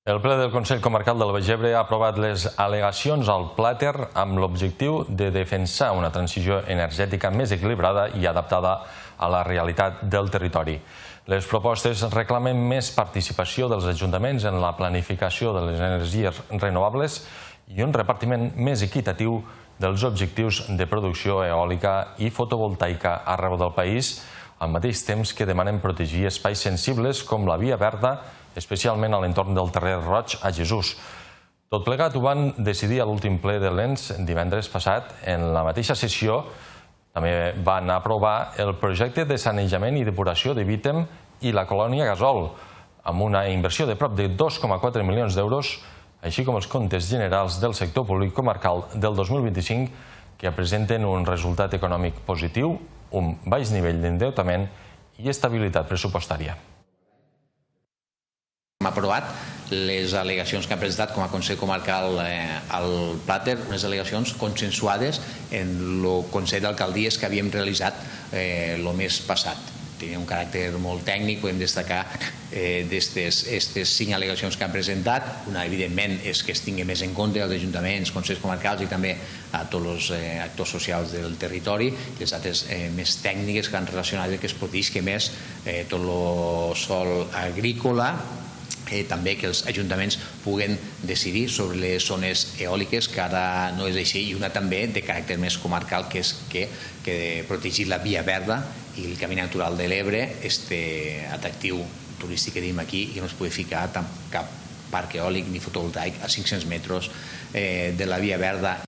El ple del Consell Comarcal del Baix Ebre ha aprovat les al·legacions al Plàter amb l'objectiu de defensar una transició energètica més equilibrada i adaptada a la realitat del territori. Les propostes reclamen més participació dels ajuntaments en la planificació de les energies renovables i un repartiment més equitatiu dels objectius de producció eòlica i fotovoltaica arreu del país, al mateix temps que demanen protegir espais sensibles com la Via Verda, especialment a l'entorn del Terrer Roig a Jesús. Tot plegat ho van decidir a l'últim ple de l'ENS divendres passat. En la mateixa sessió també van aprovar el projecte de sanejament i depuració de Vítem i la colònia Gasol, amb una inversió de prop de 2,4 milions d'euros, així com els comptes generals del sector públic comarcal del 2025, que presenten un resultat econòmic positiu, un baix nivell d'endeutament i estabilitat pressupostària. Hem aprovat les al·legacions que han presentat com a Consell Comarcal al Plàter, unes al·legacions consensuades en el Consell d'Alcaldies que havíem realitzat el mes passat. Tenia un caràcter molt tècnic, podem destacar d'aquestes 5 al·legacions que han presentat. Una, evidentment, és que es tingui més en compte els ajuntaments, consells comarcals i també a tots els actors socials del territori. Les altres més tècniques que han relacionat que es protegeixi més tot el sòl agrícola, també que els ajuntaments puguen decidir sobre les zones eòliques, que ara no és així, i una també de caràcter més comarcal, que és que protegir la Via Verda i el camí natural de l'Ebre, este atractiu turístic que tenim aquí, i no es pugui ficar cap parc eòlic ni fotovoltaic a 500 metres de la Via Verda.